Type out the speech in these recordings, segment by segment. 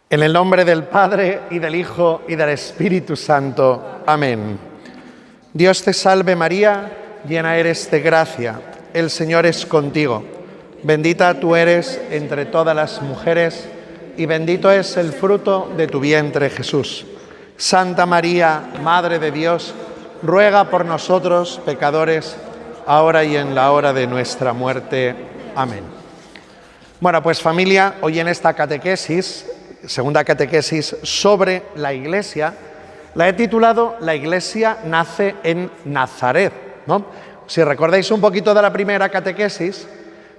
En el nombre del Padre, y del Hijo, y del Espíritu Santo. Amén. Dios te salve María, llena eres de gracia, el Señor es contigo. Bendita tú eres entre todas las mujeres, y bendito es el fruto de tu vientre, Jesús. Santa María, Madre de Dios, ruega por nosotros, pecadores, ahora y en la hora de nuestra muerte. Amén. Bueno, pues familia, hoy en esta catequesis, segunda catequesis sobre la Iglesia, la he titulado La Iglesia nace en Nazaret, ¿no? Si recordáis un poquito de la primera catequesis,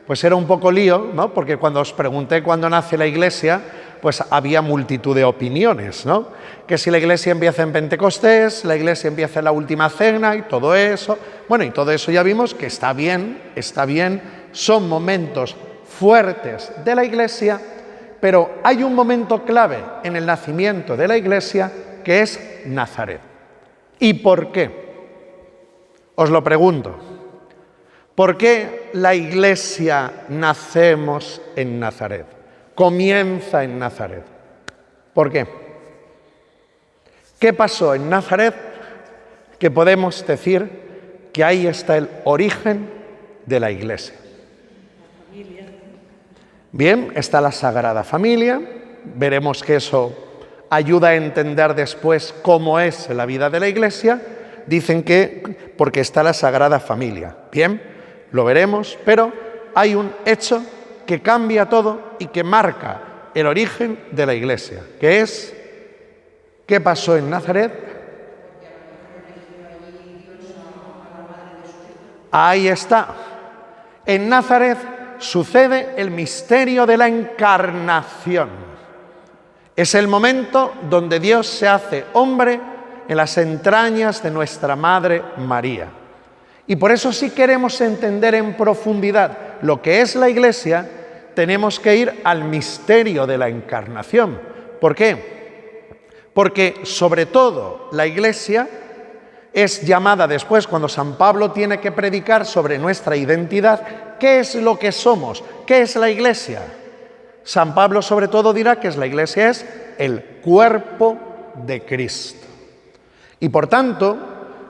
pues era un poco lío, ¿no? Porque cuando os pregunté cuándo nace la Iglesia, pues había multitud de opiniones, ¿no? Que si la Iglesia empieza en Pentecostés, la Iglesia empieza en la Última Cena y todo eso. Bueno, y todo eso ya vimos que está bien, son momentos fuertes de la Iglesia, pero hay un momento clave en el nacimiento de la Iglesia que es Nazaret. ¿Y por qué? Os lo pregunto. ¿Por qué la Iglesia nacemos en Nazaret? Comienza en Nazaret. ¿Por qué? ¿Qué pasó en Nazaret que podemos decir que ahí está el origen de la Iglesia? Bien, está la Sagrada Familia, veremos que eso ayuda a entender después cómo es la vida de la Iglesia. Dicen que porque está la Sagrada Familia. Bien, lo veremos, pero hay un hecho que cambia todo y que marca el origen de la Iglesia, que es ¿qué pasó en Nazaret? Ahí está. En Nazaret sucede el misterio de la encarnación. Es el momento donde Dios se hace hombre en las entrañas de nuestra Madre María. Y por eso, si queremos entender en profundidad lo que es la Iglesia, tenemos que ir al misterio de la encarnación. ¿Por qué? Porque sobre todo la Iglesia es llamada después, cuando San Pablo tiene que predicar sobre nuestra identidad, ¿qué es lo que somos? ¿Qué es la Iglesia? San Pablo sobre todo dirá que la Iglesia es el cuerpo de Cristo. Y por tanto,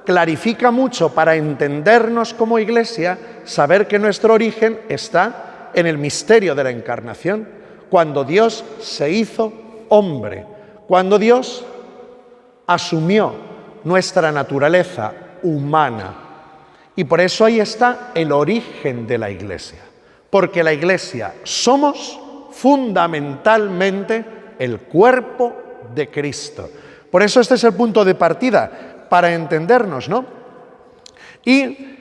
clarifica mucho para entendernos como Iglesia, saber que nuestro origen está en el misterio de la encarnación, cuando Dios se hizo hombre, cuando Dios asumió nuestra naturaleza humana. Y por eso ahí está el origen de la Iglesia, porque la Iglesia somos fundamentalmente el cuerpo de Cristo. Por eso este es el punto de partida para entendernos, ¿no? Y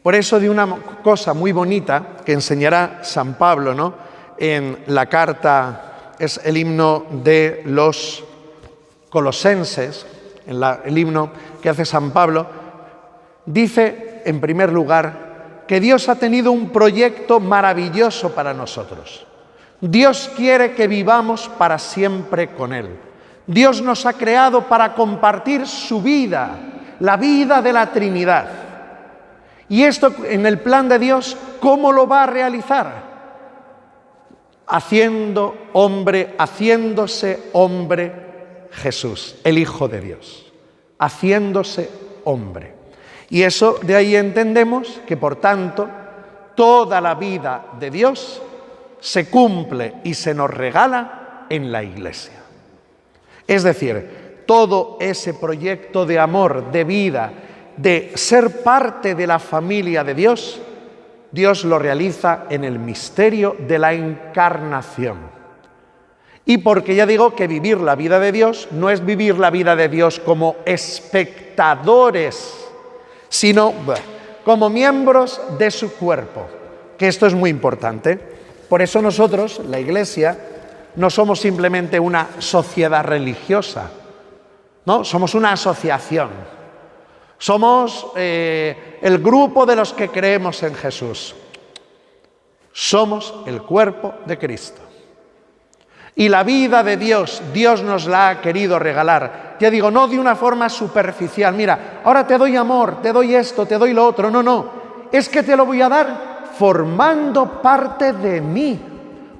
por eso de una cosa muy bonita que enseñará San Pablo, ¿no? En la carta, es el himno de los Colosenses, el himno que hace San Pablo, dice en primer lugar que Dios ha tenido un proyecto maravilloso para nosotros. Dios quiere que vivamos para siempre con Él. Dios nos ha creado para compartir su vida, la vida de la Trinidad. Y esto en el plan de Dios, ¿cómo lo va a realizar? Haciéndose hombre Jesús, el Hijo de Dios, haciéndose hombre. Y eso de ahí entendemos que, por tanto, toda la vida de Dios se cumple y se nos regala en la Iglesia. Es decir, todo ese proyecto de amor, de vida, de ser parte de la familia de Dios, Dios lo realiza en el misterio de la encarnación. Y porque ya digo que vivir la vida de Dios no es vivir la vida de Dios como espectadores, sino como miembros de su cuerpo, que esto es muy importante. Por eso nosotros, la Iglesia, no somos simplemente una sociedad religiosa, ¿no? Somos una asociación. Somos el grupo de los que creemos en Jesús. Somos el cuerpo de Cristo. Y la vida de Dios, Dios nos la ha querido regalar. Ya digo, no de una forma superficial. Mira, ahora te doy amor, te doy esto, te doy lo otro. No, no. Es que te lo voy a dar formando parte de mí.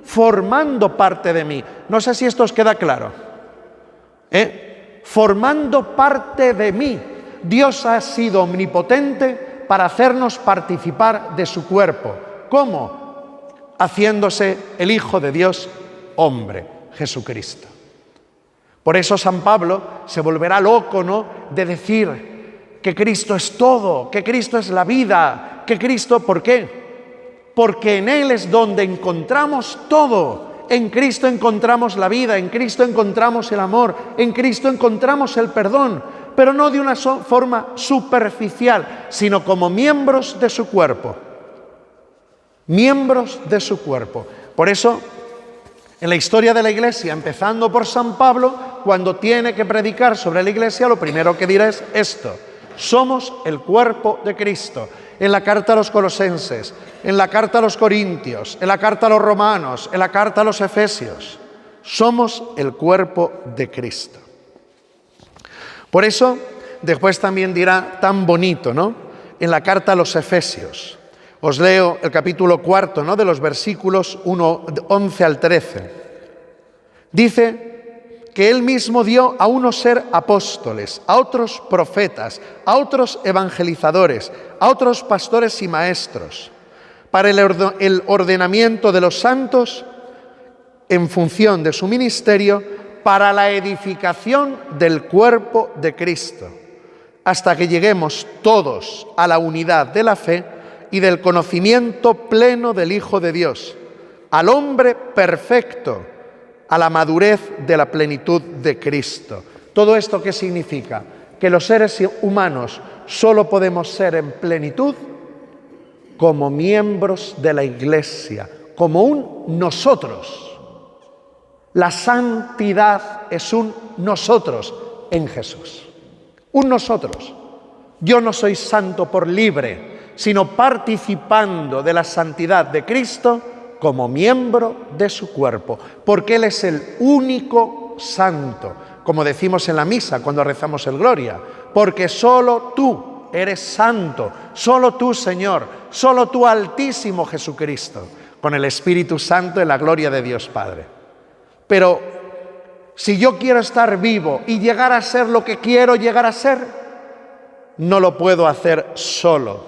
formando parte de mí. No sé si esto os queda claro. Formando parte de mí. Dios ha sido omnipotente para hacernos participar de su cuerpo. ¿Cómo? Haciéndose el Hijo de Dios hombre, Jesucristo. Por eso San Pablo se volverá loco, ¿no?, de decir que Cristo es todo, que Cristo es la vida, que Cristo, ¿por qué? Porque en Él es donde encontramos todo. En Cristo encontramos la vida, en Cristo encontramos el amor, en Cristo encontramos el perdón, pero no de una forma superficial, sino como miembros de su cuerpo. Miembros de su cuerpo. Por eso, en la historia de la Iglesia, empezando por San Pablo, cuando tiene que predicar sobre la Iglesia, lo primero que dirá es esto: somos el cuerpo de Cristo. En la carta a los Colosenses, en la carta a los Corintios, en la carta a los Romanos, en la carta a los Efesios, somos el cuerpo de Cristo. Por eso, después también dirá tan bonito, ¿no?, en la carta a los Efesios. Os leo el capítulo 4, ¿no?, de los versículos 11 al 13. Dice que Él mismo dio a unos ser apóstoles, a otros profetas, a otros evangelizadores, a otros pastores y maestros, para el ordenamiento de los santos en función de su ministerio, para la edificación del cuerpo de Cristo, hasta que lleguemos todos a la unidad de la fe y del conocimiento pleno del Hijo de Dios, al hombre perfecto, a la madurez de la plenitud de Cristo. ¿Todo esto qué significa? Que los seres humanos solo podemos ser en plenitud como miembros de la Iglesia, como un nosotros. La santidad es un nosotros en Jesús. Un nosotros. Yo no soy santo por libre, sino participando de la santidad de Cristo como miembro de su cuerpo, porque Él es el único santo, como decimos en la misa cuando rezamos el Gloria, porque solo tú eres santo, solo tú, Señor, solo tú, Altísimo Jesucristo, con el Espíritu Santo en la gloria de Dios Padre. Pero si yo quiero estar vivo y llegar a ser lo que quiero llegar a ser, no lo puedo hacer solo.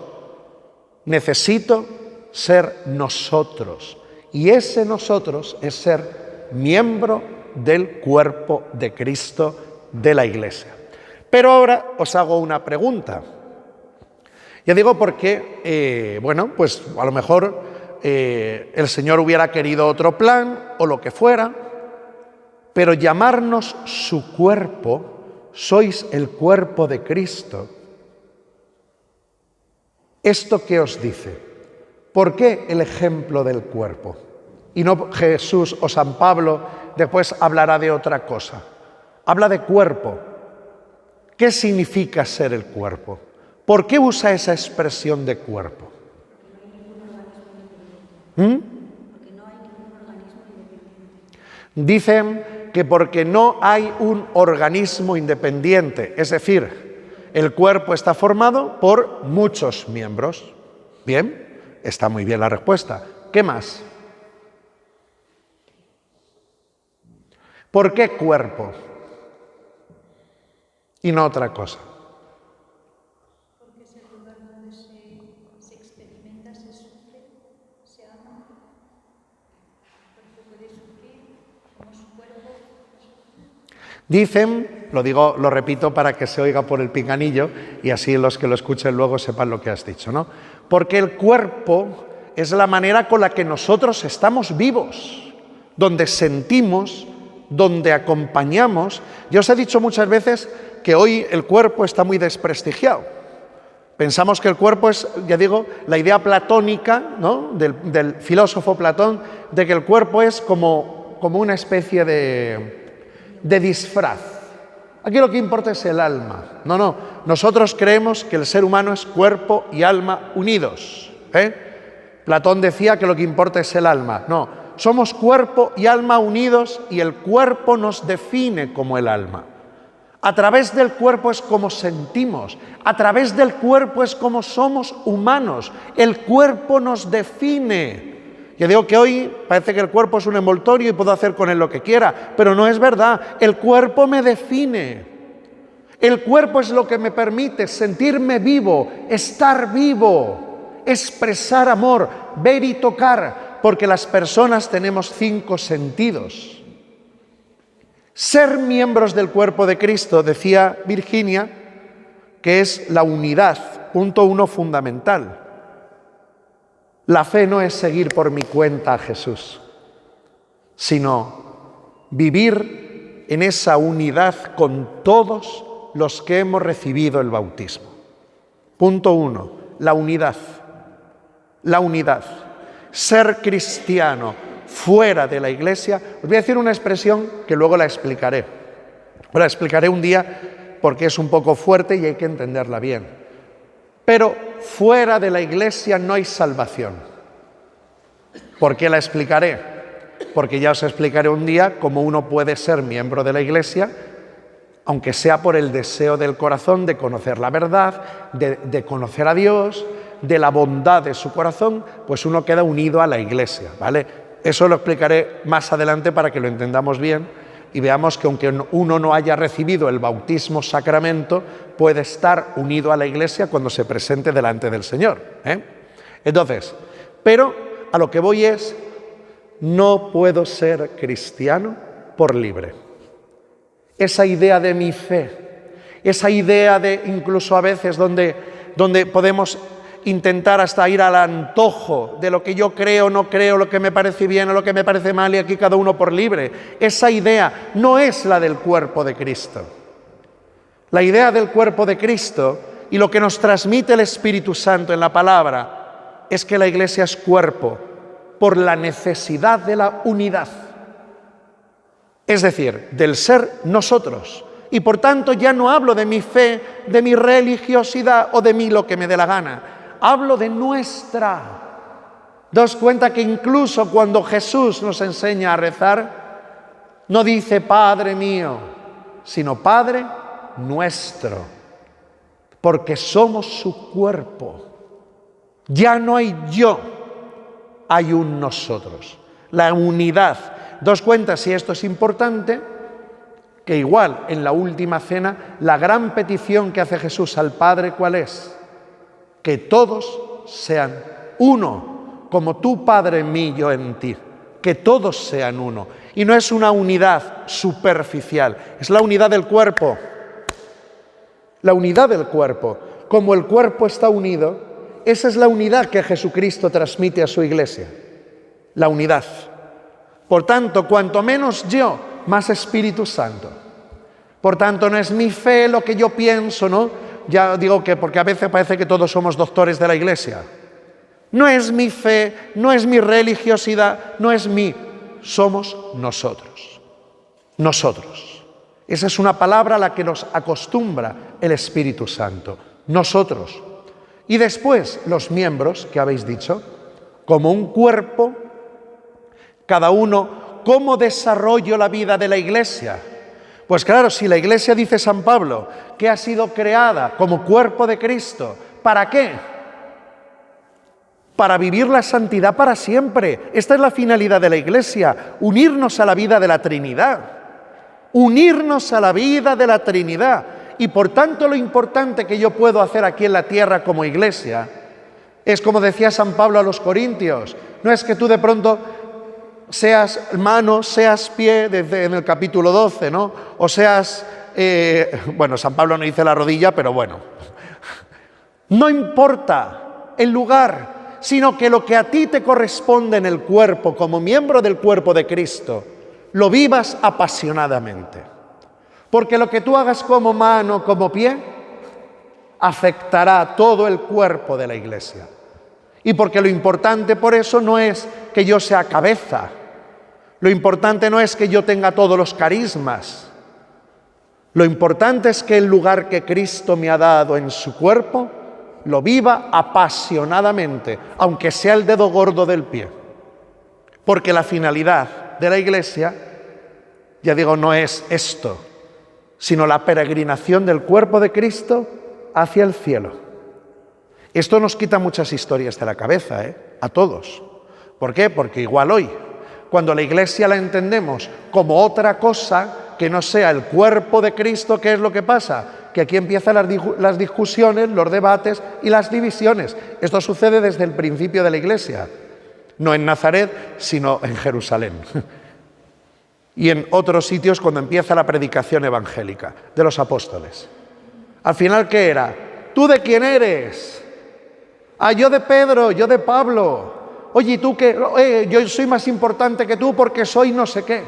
Necesito ser nosotros. Y ese nosotros es ser miembro del cuerpo de Cristo, de la Iglesia. Pero ahora os hago una pregunta. Ya digo porque, pues a lo mejor el Señor hubiera querido otro plan o lo que fuera, pero llamarnos su cuerpo, sois el cuerpo de Cristo. ¿Esto qué os dice? ¿Por qué el ejemplo del cuerpo? Y no Jesús o San Pablo después hablará de otra cosa. Habla de cuerpo. ¿Qué significa ser el cuerpo? ¿Por qué usa esa expresión de cuerpo? Dicen que porque no hay un organismo independiente, es decir, el cuerpo está formado por muchos miembros. Bien, está muy bien la respuesta. ¿Qué más? ¿Por qué cuerpo? Y no otra cosa. Porque es el lugar donde se experimenta, se sufre, se ama. El cuerpo puede sufrir como su cuerpo. Dicen, lo repito para que se oiga por el pinganillo y así los que lo escuchen luego sepan lo que has dicho, ¿no? Porque el cuerpo es la manera con la que nosotros estamos vivos, donde sentimos, donde acompañamos. Yo os he dicho muchas veces que hoy el cuerpo está muy desprestigiado. Pensamos que el cuerpo es, ya digo, la idea platónica, ¿no?, del filósofo Platón, de que el cuerpo es como una especie de disfraz. Aquí lo que importa es el alma. No, nosotros creemos que el ser humano es cuerpo y alma unidos. Platón decía que lo que importa es el alma. No, somos cuerpo y alma unidos y el cuerpo nos define como el alma. A través del cuerpo es como sentimos, a través del cuerpo es como somos humanos. El cuerpo nos define. Yo digo que hoy parece que el cuerpo es un envoltorio y puedo hacer con él lo que quiera, pero no es verdad. El cuerpo me define. El cuerpo es lo que me permite sentirme vivo, estar vivo, expresar amor, ver y tocar, porque las personas tenemos 5 sentidos. Ser miembros del cuerpo de Cristo, decía Virginia, que es la unidad, punto 1 fundamental. La fe no es seguir por mi cuenta a Jesús, sino vivir en esa unidad con todos los que hemos recibido el bautismo. Punto 1, la unidad. La unidad. Ser cristiano fuera de la Iglesia. Os voy a decir una expresión que luego la explicaré. La explicaré un día porque es un poco fuerte y hay que entenderla bien. Pero fuera de la Iglesia no hay salvación. ¿Por qué la explicaré? Porque ya os explicaré un día cómo uno puede ser miembro de la Iglesia, aunque sea por el deseo del corazón de conocer la verdad, de conocer a Dios, de la bondad de su corazón, pues uno queda unido a la Iglesia, ¿vale? Eso lo explicaré más adelante para que lo entendamos bien y veamos que aunque uno no haya recibido el bautismo sacramento, puede estar unido a la Iglesia cuando se presente delante del Señor, ¿eh? Entonces, pero a lo que voy es, no puedo ser cristiano por libre. Esa idea de mi fe, esa idea de incluso a veces donde podemos intentar hasta ir al antojo de lo que yo creo, no creo, lo que me parece bien o lo que me parece mal y aquí cada uno por libre. Esa idea no es la del cuerpo de Cristo. La idea del cuerpo de Cristo y lo que nos transmite el Espíritu Santo en la palabra es que la Iglesia es cuerpo por la necesidad de la unidad. Es decir, del ser nosotros. Y por tanto ya no hablo de mi fe, de mi religiosidad o de mí lo que me dé la gana. Hablo de nuestra. Daos cuenta que incluso cuando Jesús nos enseña a rezar, no dice Padre mío, sino Padre nuestro. Porque somos su cuerpo. Ya no hay yo, hay un nosotros. La unidad. Daos cuenta, si esto es importante, que igual en la última cena, la gran petición que hace Jesús al Padre, ¿cuál es? Que todos sean uno, como tú, Padre, en mí, yo en ti. Que todos sean uno. Y no es una unidad superficial, es la unidad del cuerpo. La unidad del cuerpo. Como el cuerpo está unido, esa es la unidad que Jesucristo transmite a su Iglesia. La unidad. Por tanto, cuanto menos yo, más Espíritu Santo. Por tanto, no es mi fe lo que yo pienso, ¿no? Ya digo que porque a veces parece que todos somos doctores de la Iglesia. No es mi fe, no es mi religiosidad, no es mi... Somos nosotros. Nosotros. Esa es una palabra a la que nos acostumbra el Espíritu Santo. Nosotros. Y después, los miembros, que habéis dicho, como un cuerpo, cada uno, ¿cómo desarrollo la vida de la Iglesia? Pues claro, si la Iglesia, dice San Pablo, que ha sido creada como cuerpo de Cristo, ¿para qué? Para vivir la santidad para siempre. Esta es la finalidad de la Iglesia, unirnos a la vida de la Trinidad. Unirnos a la vida de la Trinidad. Y por tanto lo importante que yo puedo hacer aquí en la tierra como Iglesia es como decía San Pablo a los Corintios, no es que tú de pronto seas mano, seas pie, en el capítulo 12, ¿no? O seas, bueno, San Pablo no dice la rodilla, pero bueno. No importa el lugar, sino que lo que a ti te corresponde en el cuerpo, como miembro del cuerpo de Cristo, lo vivas apasionadamente. Porque lo que tú hagas como mano, como pie, afectará a todo el cuerpo de la Iglesia. Y porque lo importante por eso no es que yo sea cabeza, lo importante no es que yo tenga todos los carismas, lo importante es que el lugar que Cristo me ha dado en su cuerpo, lo viva apasionadamente, aunque sea el dedo gordo del pie. Porque la finalidad de la Iglesia, ya digo, no es esto, sino la peregrinación del cuerpo de Cristo hacia el cielo. Esto nos quita muchas historias de la cabeza, a todos. ¿Por qué? Porque igual hoy, cuando la Iglesia la entendemos como otra cosa que no sea el cuerpo de Cristo, ¿qué es lo que pasa? Que aquí empiezan las discusiones, los debates y las divisiones. Esto sucede desde el principio de la Iglesia, no en Nazaret, sino en Jerusalén. Y en otros sitios cuando empieza la predicación evangélica de los apóstoles. Al final, ¿qué era? ¿Tú de quién eres? Ah, yo de Pedro, yo de Pablo. Oye, ¿y tú qué? Yo soy más importante que tú porque soy no sé qué.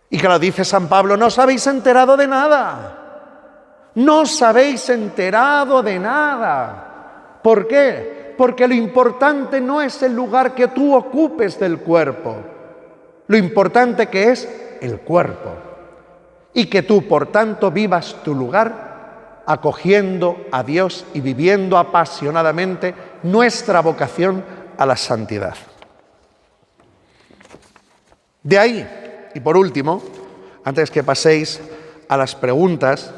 Y claro, dice San Pablo, no os habéis enterado de nada. No os habéis enterado de nada. ¿Por qué? Porque lo importante no es el lugar que tú ocupes del cuerpo. Lo importante que es el cuerpo. Y que tú, por tanto, vivas tu lugar acogiendo a Dios y viviendo apasionadamente nuestra vocación a la santidad. De ahí, y por último, antes que paséis a las preguntas,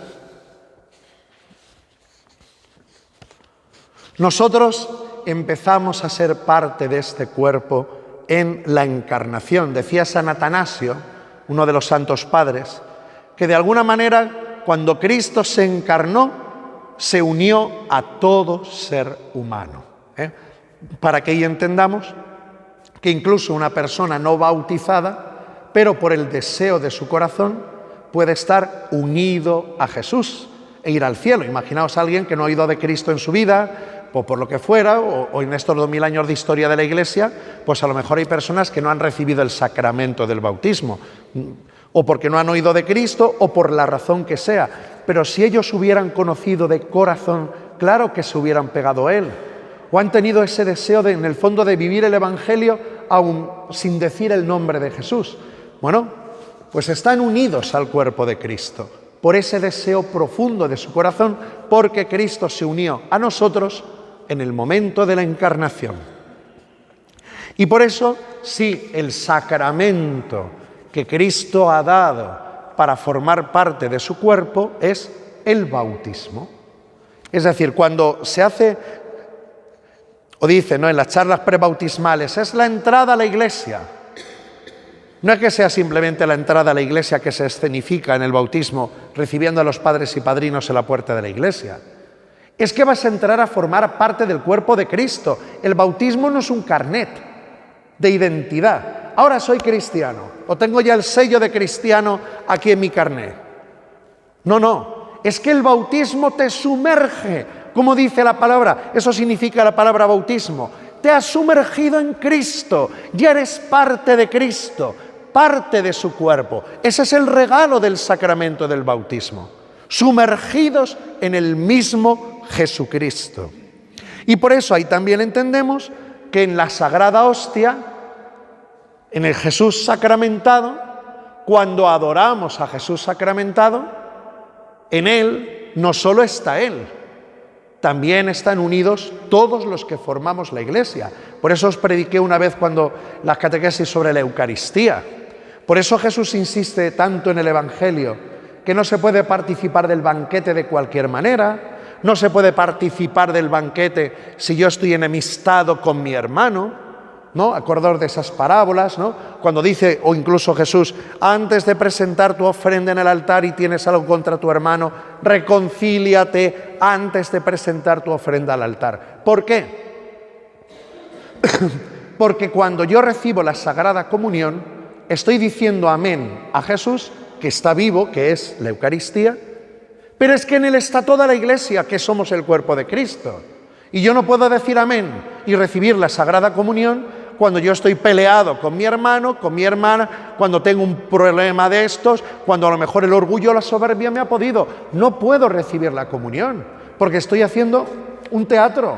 nosotros empezamos a ser parte de este cuerpo en la encarnación. Decía San Atanasio, uno de los santos padres, que de alguna manera, cuando Cristo se encarnó, se unió a todo ser humano. Para que ahí entendamos que incluso una persona no bautizada, pero por el deseo de su corazón, puede estar unido a Jesús e ir al cielo. Imaginaos a alguien que no ha oído de Cristo en su vida, o por lo que fuera, o en estos 2000 años de historia de la Iglesia, pues a lo mejor hay personas que no han recibido el sacramento del bautismo, o porque no han oído de Cristo, o por la razón que sea. Pero si ellos hubieran conocido de corazón, claro que se hubieran pegado a Él, o han tenido ese deseo en el fondo de vivir el Evangelio aún sin decir el nombre de Jesús. Bueno, pues están unidos al cuerpo de Cristo, por ese deseo profundo de su corazón, porque Cristo se unió a nosotros en el momento de la encarnación. Y por eso, sí, el sacramento que Cristo ha dado para formar parte de su cuerpo es el bautismo. Es decir, cuando se hace, o dice, ¿no?, en las charlas prebautismales, es la entrada a la Iglesia. No es que sea simplemente la entrada a la Iglesia que se escenifica en el bautismo, recibiendo a los padres y padrinos en la puerta de la Iglesia. Es que vas a entrar a formar parte del cuerpo de Cristo. El bautismo no es un carnet de identidad. Ahora soy cristiano, o tengo ya el sello de cristiano aquí en mi carnet. No, no. Es que el bautismo te sumerge, como dice la palabra. Eso significa la palabra bautismo. Te has sumergido en Cristo, ya eres parte de Cristo, parte de su cuerpo. Ese es el regalo del sacramento del bautismo. Sumergidos en el mismo Jesucristo. Y por eso ahí también entendemos que en la Sagrada Hostia, en el Jesús sacramentado, cuando adoramos a Jesús sacramentado, en Él no solo está Él, también están unidos todos los que formamos la Iglesia. Por eso os prediqué una vez cuando las catequesis sobre la Eucaristía. Por eso Jesús insiste tanto en el Evangelio, que no se puede participar del banquete de cualquier manera, no se puede participar del banquete si yo estoy enemistado con mi hermano, ¿no? Acordaos de esas parábolas, ¿no? Cuando dice, o incluso Jesús, antes de presentar tu ofrenda en el altar y tienes algo contra tu hermano, reconcíliate antes de presentar tu ofrenda al altar. ¿Por qué? Porque cuando yo recibo la Sagrada Comunión, estoy diciendo amén a Jesús, que está vivo, que es la Eucaristía, pero es que en Él está toda la Iglesia, que somos el cuerpo de Cristo. Y yo no puedo decir amén y recibir la Sagrada Comunión cuando yo estoy peleado con mi hermano, con mi hermana, cuando tengo un problema de estos, cuando a lo mejor el orgullo o la soberbia me ha podido. No puedo recibir la comunión, porque estoy haciendo un teatro.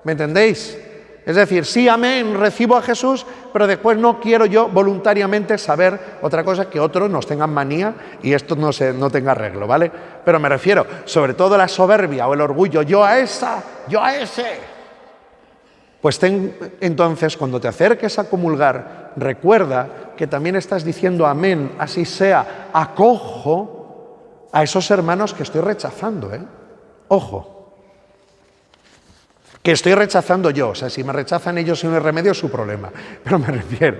¿Me entendéis? Es decir, sí, amén, recibo a Jesús, pero después no quiero yo voluntariamente saber otra cosa, que otros nos tengan manía y esto no tenga arreglo, ¿vale? Pero me refiero, sobre todo la soberbia o el orgullo, yo a esa, yo a ese. Pues entonces, cuando te acerques a comulgar, recuerda que también estás diciendo amén, así sea, acojo a esos hermanos que estoy rechazando, ¿eh? Ojo. que estoy rechazando yo. O sea, si me rechazan ellos y no hay remedio, es su problema. Pero me refiero,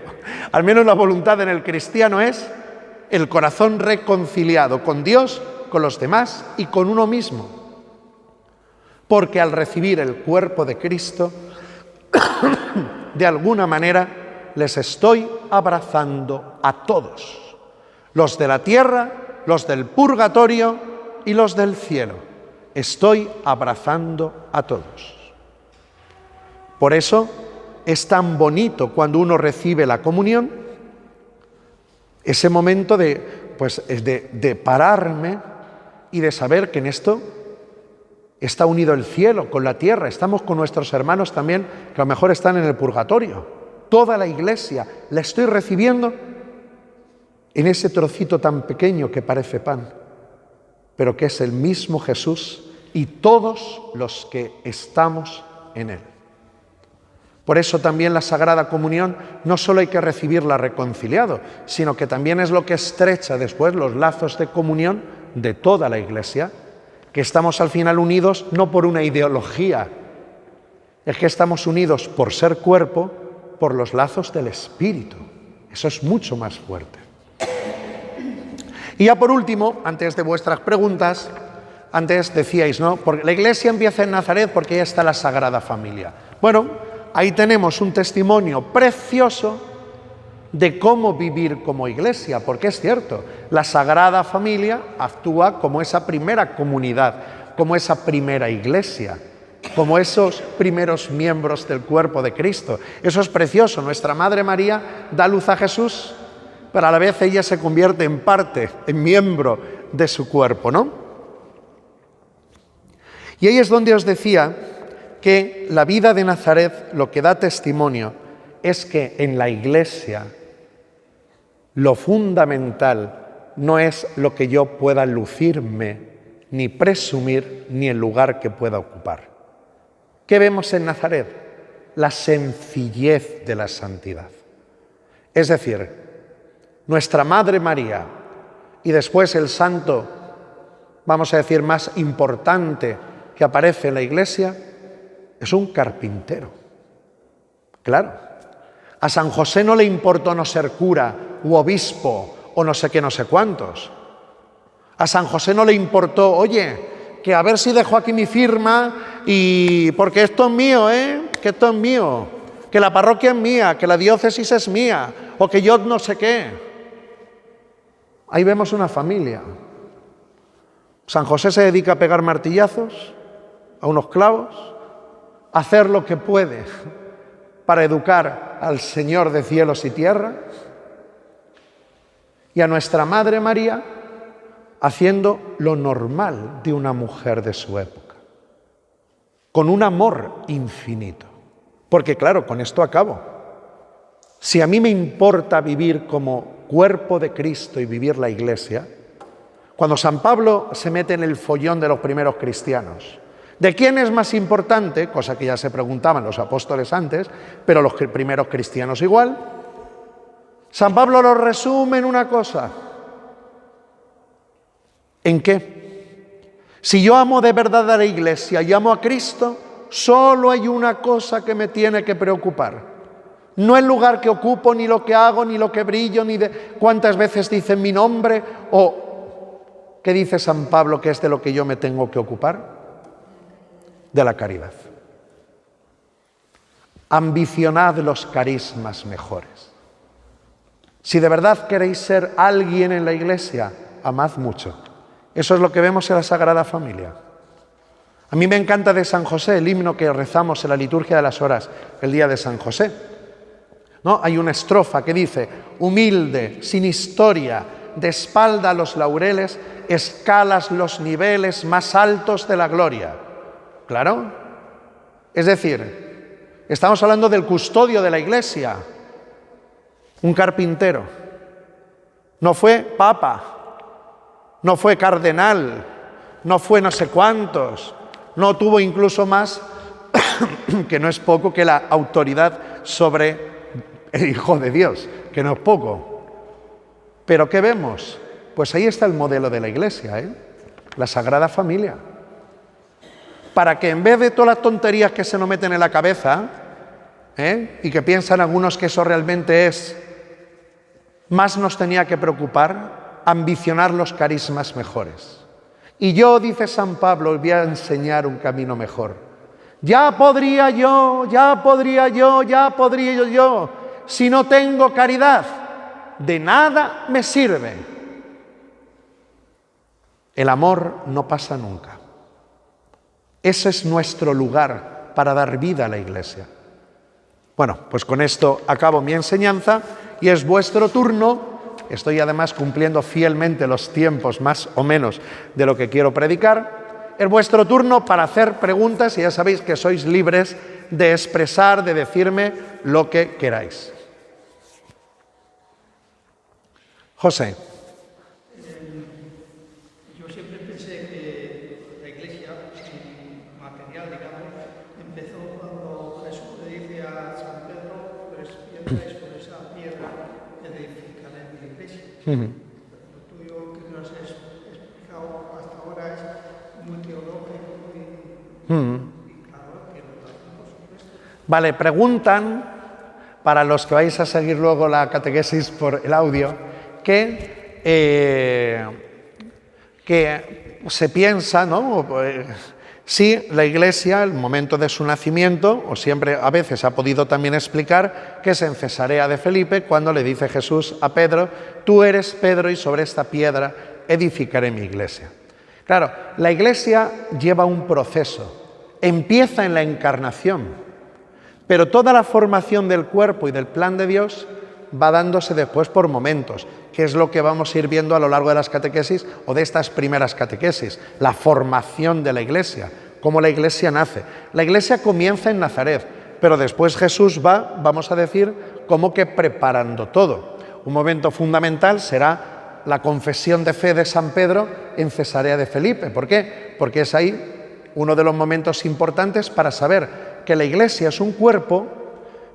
al menos la voluntad en el cristiano es el corazón reconciliado con Dios, con los demás y con uno mismo. Porque al recibir el cuerpo de Cristo, de alguna manera les estoy abrazando a todos. Los de la tierra, los del purgatorio y los del cielo. Estoy abrazando a todos. Por eso es tan bonito cuando uno recibe la comunión, ese momento de pararme y de saber que en esto está unido el cielo con la tierra. Estamos con nuestros hermanos también, que a lo mejor están en el purgatorio. Toda la iglesia la estoy recibiendo en ese trocito tan pequeño que parece pan, pero que es el mismo Jesús y todos los que estamos en él. Por eso también la Sagrada Comunión no solo hay que recibirla reconciliado, sino que también es lo que estrecha después los lazos de comunión de toda la Iglesia, que estamos al final unidos no por una ideología, es que estamos unidos por ser cuerpo, por los lazos del Espíritu. Eso es mucho más fuerte. Y ya por último, antes de vuestras preguntas, antes decíais, ¿no? Porque la Iglesia empieza en Nazaret porque ahí está la Sagrada Familia. Bueno, ahí tenemos un testimonio precioso de cómo vivir como Iglesia, porque es cierto, la Sagrada Familia actúa como esa primera comunidad, como esa primera Iglesia, como esos primeros miembros del cuerpo de Cristo. Eso es precioso. Nuestra Madre María da luz a Jesús, pero a la vez ella se convierte en parte, en miembro de su cuerpo, ¿no? Y ahí es donde os decía que la vida de Nazaret lo que da testimonio es que en la Iglesia lo fundamental no es lo que yo pueda lucirme, ni presumir, ni el lugar que pueda ocupar. ¿Qué vemos en Nazaret? La sencillez de la santidad. Es decir, nuestra Madre María y después el santo, vamos a decir, más importante que aparece en la Iglesia, es un carpintero. Claro, a San José no le importó no ser cura u obispo o no sé qué, no sé cuántos. A San José no le importó, oye, que a ver si dejo aquí mi firma y porque esto es mío, que esto es mío, que la parroquia es mía, que la diócesis es mía o que yo no sé qué. Ahí vemos una familia. San José se dedica a pegar martillazos a unos clavos, a hacer lo que puede para educar al Señor de cielos y tierra, y a nuestra Madre María haciendo lo normal de una mujer de su época, con un amor infinito. Porque claro, con esto acabo. Si a mí me importa vivir como cuerpo de Cristo y vivir la Iglesia, cuando San Pablo se mete en el follón de los primeros cristianos, ¿de quién es más importante? Cosa que ya se preguntaban los apóstoles antes, pero los primeros cristianos igual. San Pablo lo resume en una cosa. ¿En qué? Si yo amo de verdad a la Iglesia y amo a Cristo, solo hay una cosa que me tiene que preocupar. No el lugar que ocupo, ni lo que hago, ni lo que brillo, ni de cuántas veces dicen mi nombre, o ¿qué dice San Pablo que es de lo que yo me tengo que ocupar? De la caridad. Ambicionad los carismas mejores. Si de verdad queréis ser alguien en la Iglesia, amad mucho. Eso es lo que vemos en la Sagrada Familia. A mí me encanta de San José el himno que rezamos en la liturgia de las horas, el día de San José, ¿no? Hay una estrofa que dice: humilde, sin historia, de espalda a los laureles, escalas los niveles más altos de la gloria. Claro. Es decir, estamos hablando del custodio de la Iglesia, un carpintero. No fue papa, no fue cardenal, no fue no sé cuántos, no tuvo incluso más, que no es poco, que la autoridad sobre el Hijo de Dios, que no es poco. Pero ¿qué vemos? Pues ahí está el modelo de la Iglesia, la Sagrada Familia. para que en vez de todas las tonterías que se nos meten en la cabeza, y que piensan algunos que eso realmente es, más nos tenía que preocupar ambicionar los carismas mejores. Y yo, dice San Pablo, os voy a enseñar un camino mejor. Ya podría yo, si no tengo caridad, de nada me sirve. El amor no pasa nunca. Ese es nuestro lugar para dar vida a la Iglesia. Bueno, pues con esto acabo mi enseñanza y es vuestro turno. Estoy además cumpliendo fielmente los tiempos más o menos de lo que quiero predicar. Es vuestro turno para hacer preguntas y ya sabéis que sois libres de expresar, de decirme lo que queráis. José. Yo siempre pensé que la Iglesia, material, digamos, empezó cuando Jesús le dice a San Pedro, pues piedra es por esa piedra que edificaré mi Iglesia. Lo tuyo que nos has explicado hasta ahora es muy teológico y claro, que lo por supuesto. Vale, preguntan, para los que vais a seguir luego la catequesis por el audio, que se piensa, ¿no? Si la Iglesia, el momento de su nacimiento, o siempre a veces ha podido también explicar que es en Cesarea de Felipe cuando le dice Jesús a Pedro, tú eres Pedro y sobre esta piedra edificaré mi Iglesia. Claro, la Iglesia lleva un proceso, empieza en la encarnación, pero toda la formación del cuerpo y del plan de Dios va dándose después por momentos, que es lo que vamos a ir viendo a lo largo de las catequesis o de estas primeras catequesis, la formación de la Iglesia, cómo la Iglesia nace. La Iglesia comienza en Nazaret, pero después Jesús va, vamos a decir, como que preparando todo. Un momento fundamental será la confesión de fe de San Pedro en Cesarea de Felipe. ¿Por qué? Porque es ahí uno de los momentos importantes para saber que la Iglesia es un cuerpo.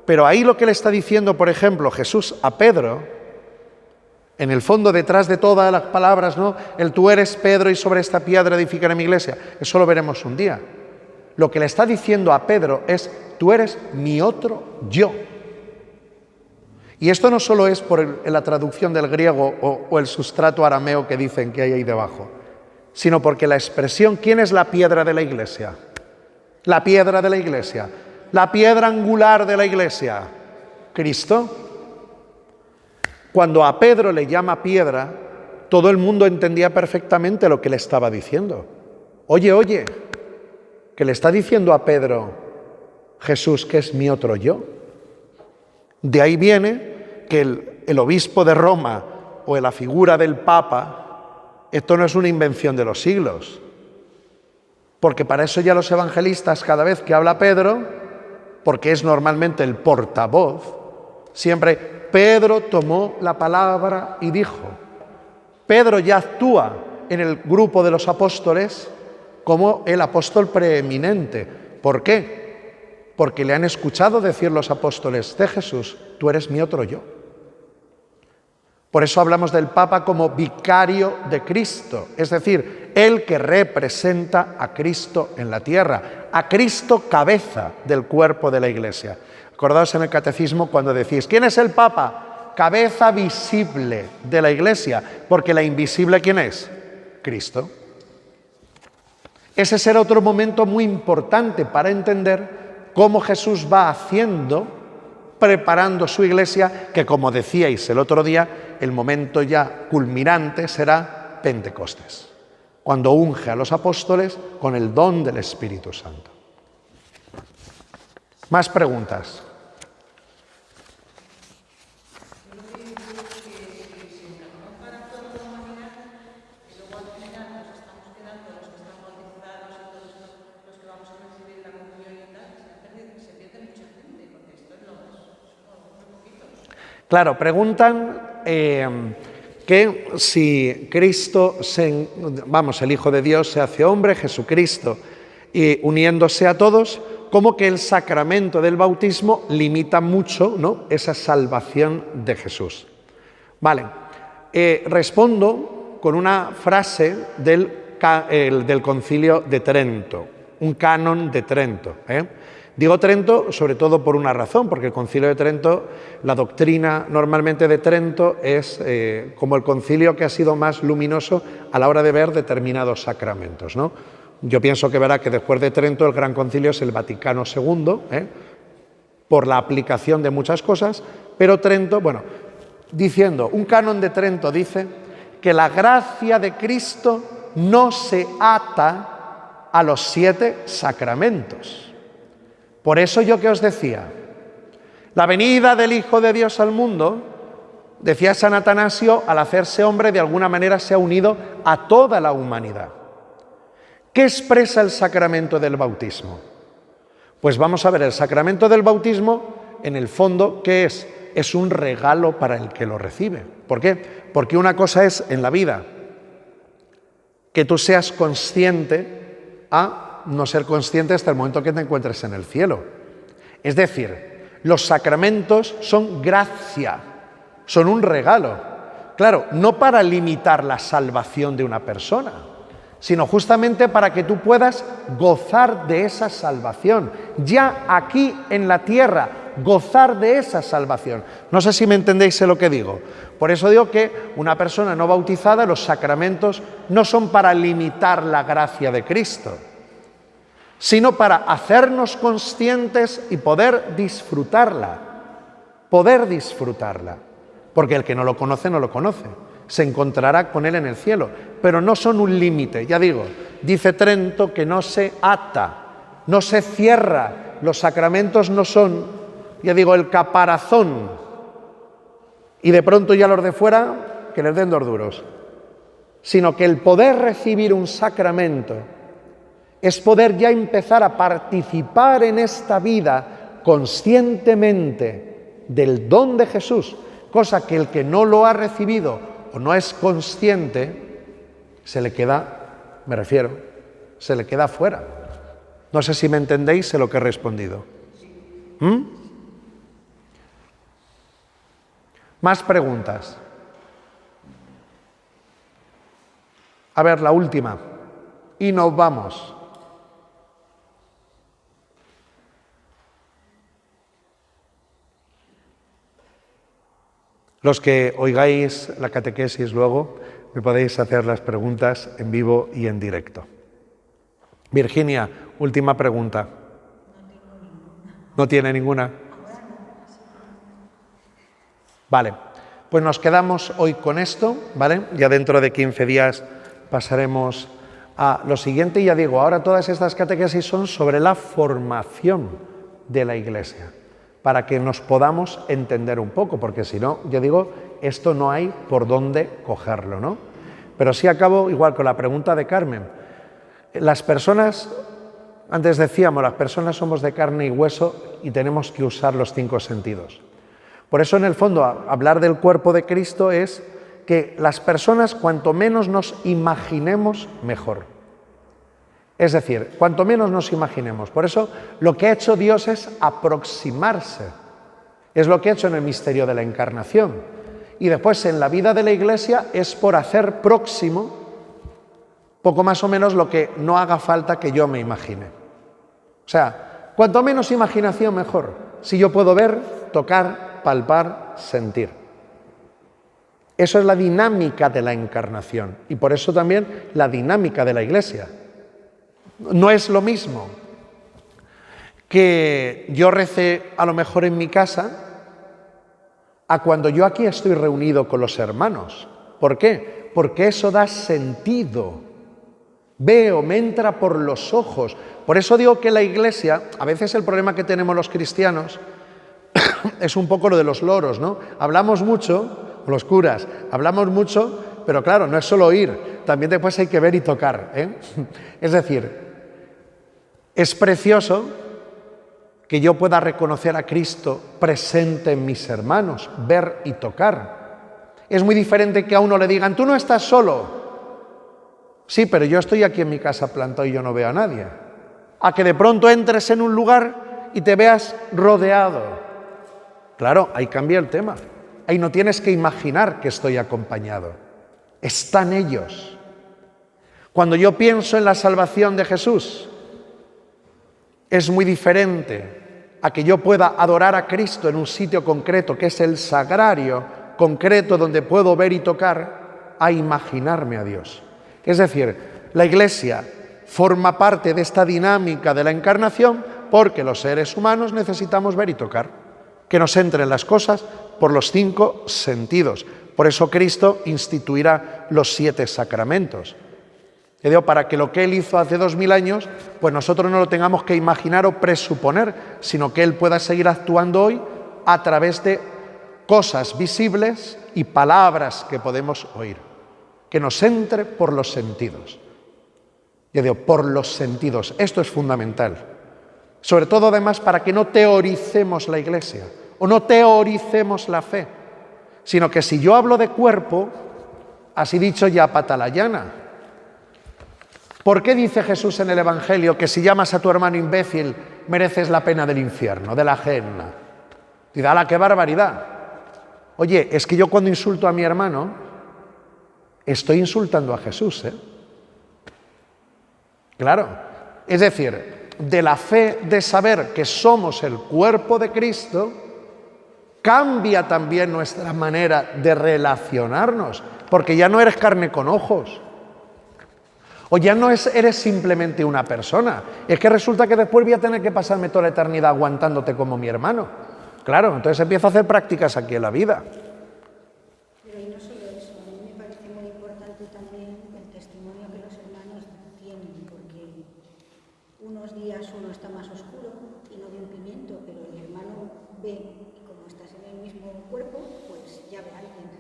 Pero ahí lo que le está diciendo, por ejemplo, Jesús a Pedro, en el fondo detrás de todas las palabras, ¿no? El tú eres Pedro y sobre esta piedra edificaré mi iglesia, eso lo veremos un día. Lo que le está diciendo a Pedro es, tú eres mi otro yo. Y esto no solo es por la traducción del griego o el sustrato arameo que dicen que hay ahí debajo, sino porque la expresión, ¿quién es la piedra de la iglesia? La piedra de la iglesia. La piedra angular de la Iglesia, Cristo. Cuando a Pedro le llama piedra, todo el mundo entendía perfectamente lo que le estaba diciendo. Oye, que le está diciendo a Pedro Jesús que es mi otro yo. De ahí viene que el obispo de Roma o la figura del Papa, esto no es una invención de los siglos. Porque para eso ya los evangelistas, cada vez que habla Pedro, porque es normalmente el portavoz, siempre Pedro tomó la palabra y dijo. Pedro ya actúa en el grupo de los apóstoles como el apóstol preeminente. ¿Por qué? Porque le han escuchado decir los apóstoles de Jesús, tú eres mi otro yo. Por eso hablamos del Papa como vicario de Cristo, es decir, el que representa a Cristo en la tierra, a Cristo cabeza del cuerpo de la Iglesia. Acordaos en el Catecismo cuando decís, ¿quién es el Papa? Cabeza visible de la Iglesia, porque la invisible, ¿quién es? Cristo. Ese será otro momento muy importante para entender cómo Jesús va haciendo, preparando su Iglesia, que como decíais el otro día, el momento ya culminante será Pentecostés, cuando unge a los apóstoles con el don del Espíritu Santo. Más preguntas. Claro, preguntan que si Cristo, el Hijo de Dios se hace hombre, Jesucristo, y uniéndose a todos, como que el sacramento del bautismo limita mucho, ¿no?, esa salvación de Jesús. Vale, respondo con una frase del Concilio de Trento, un canon de Trento. Digo Trento sobre todo por una razón, porque el Concilio de Trento, la doctrina normalmente de Trento es como el concilio que ha sido más luminoso a la hora de ver determinados sacramentos, ¿no? Yo pienso que verá que después de Trento el Gran Concilio es el Vaticano II, por la aplicación de muchas cosas, pero Trento, bueno, diciendo, un canon de Trento dice que la gracia de Cristo no se ata a los 7 sacramentos. Por eso yo que os decía, la venida del Hijo de Dios al mundo, decía San Atanasio, al hacerse hombre de alguna manera se ha unido a toda la humanidad. ¿Qué expresa el sacramento del bautismo? Pues vamos a ver, el sacramento del bautismo, en el fondo, ¿qué es? Es un regalo para el que lo recibe. ¿Por qué? Porque una cosa es en la vida que tú seas consciente a no ser consciente hasta el momento que te encuentres en el cielo. Es decir, los sacramentos son gracia, son un regalo. Claro, no para limitar la salvación de una persona, sino justamente para que tú puedas gozar de esa salvación, ya aquí en la tierra, gozar de esa salvación. No sé si me entendéis lo que digo. Por eso digo que una persona no bautizada, los sacramentos no son para limitar la gracia de Cristo, sino para hacernos conscientes y poder disfrutarla. Porque el que no lo conoce, no lo conoce. Se encontrará con él en el cielo. Pero no son un límite, ya digo, dice Trento que no se ata, no se cierra. Los sacramentos no son, ya digo, el caparazón. Y de pronto ya los de fuera, que les den 2 duros. Sino que el poder recibir un sacramento es poder ya empezar a participar en esta vida conscientemente del don de Jesús, cosa que el que no lo ha recibido o no es consciente, se le queda, se le queda fuera. No sé si me entendéis lo que he respondido. Más preguntas. A ver, la última. Y nos vamos. Los que oigáis la catequesis luego, me podéis hacer las preguntas en vivo y en directo. Virginia, última pregunta. ¿No tiene ninguna? Vale, pues nos quedamos hoy con esto, ¿vale? Ya dentro de 15 días pasaremos a lo siguiente. Y ya digo, ahora todas estas catequesis son sobre la formación de la Iglesia, para que nos podamos entender un poco, porque si no, yo digo, esto no hay por dónde cogerlo, ¿no? Pero sí acabo igual con la pregunta de Carmen. Las personas, antes decíamos, las personas somos de carne y hueso y tenemos que usar los 5 sentidos. Por eso, en el fondo, hablar del cuerpo de Cristo es que las personas, cuanto menos nos imaginemos, mejor. Es decir, cuanto menos nos imaginemos. Por eso lo que ha hecho Dios es aproximarse. Es lo que ha hecho en el misterio de la Encarnación. Y después en la vida de la Iglesia es por hacer próximo, poco más o menos lo que no haga falta que yo me imagine. O sea, cuanto menos imaginación mejor. Si yo puedo ver, tocar, palpar, sentir. Eso es la dinámica de la Encarnación. Y por eso también la dinámica de la Iglesia. No es lo mismo que yo recé a lo mejor en mi casa a cuando yo aquí estoy reunido con los hermanos. ¿Por qué? Porque eso da sentido. Veo, me entra por los ojos. Por eso digo que la Iglesia, a veces el problema que tenemos los cristianos es un poco lo de los loros, ¿no? Hablamos mucho, los curas, hablamos mucho, pero claro, no es solo oír, también después hay que ver y tocar, ¿eh? Es decir, es precioso que yo pueda reconocer a Cristo presente en mis hermanos, ver y tocar. Es muy diferente que a uno le digan, tú no estás solo. Sí, pero yo estoy aquí en mi casa plantado y yo no veo a nadie. A que de pronto entres en un lugar y te veas rodeado. Claro, ahí cambia el tema. Ahí no tienes que imaginar que estoy acompañado. Están ellos. Cuando yo pienso en la salvación de Jesús, es muy diferente a que yo pueda adorar a Cristo en un sitio concreto, que es el sagrario concreto donde puedo ver y tocar, a imaginarme a Dios. Es decir, la Iglesia forma parte de esta dinámica de la encarnación porque los seres humanos necesitamos ver y tocar, que nos entren las cosas por los 5 sentidos. Por eso Cristo instituirá los 7 sacramentos. Te digo, para que lo que Él hizo hace 2000 años, pues nosotros no lo tengamos que imaginar o presuponer, sino que Él pueda seguir actuando hoy a través de cosas visibles y palabras que podemos oír. Que nos entre por los sentidos. Yo digo, por los sentidos. Esto es fundamental. Sobre todo, además, para que no teoricemos la Iglesia o no teoricemos la fe, sino que si yo hablo de cuerpo, así dicho ya patalayana. ¿Por qué dice Jesús en el Evangelio que si llamas a tu hermano imbécil mereces la pena del infierno, de la gehenna? Dice, ¡hala, qué barbaridad! Oye, es que yo cuando insulto a mi hermano, estoy insultando a Jesús, ¿eh? Claro, es decir, de la fe de saber que somos el cuerpo de Cristo, cambia también nuestra manera de relacionarnos, porque ya no eres carne con ojos, o ya no eres simplemente una persona, es que resulta que después voy a tener que pasarme toda la eternidad aguantándote como mi hermano. Claro, entonces empiezo a hacer prácticas aquí en la vida. Pero y no solo eso, a mí me parece muy importante también el testimonio que los hermanos tienen, porque unos días uno está más oscuro y no ve un pimiento, pero el hermano ve, y como estás en el mismo cuerpo, pues ya ve a alguien.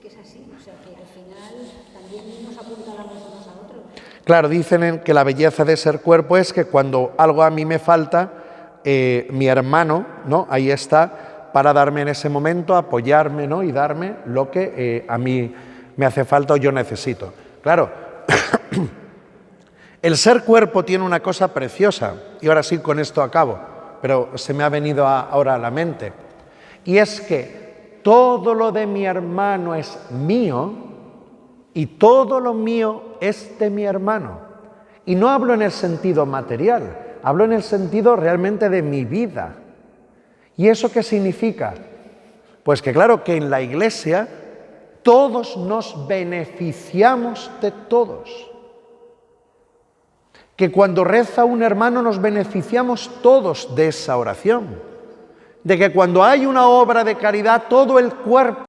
Que es así, o sea que al final también nos apuntalamos unos a otros. Claro, dicen que la belleza de ser cuerpo es que cuando algo a mí me falta, mi hermano, ¿no?, ahí está para darme en ese momento, apoyarme, ¿no?, y darme lo que a mí me hace falta o yo necesito. Claro, el ser cuerpo tiene una cosa preciosa, y ahora sí con esto acabo, pero se me ha venido ahora a la mente, y es que todo lo de mi hermano es mío y todo lo mío es de mi hermano. Y no hablo en el sentido material, hablo en el sentido realmente de mi vida. ¿Y eso qué significa? Pues que claro, que en la Iglesia todos nos beneficiamos de todos. Que cuando reza un hermano nos beneficiamos todos de esa oración. De que cuando hay una obra de caridad todo el cuerpo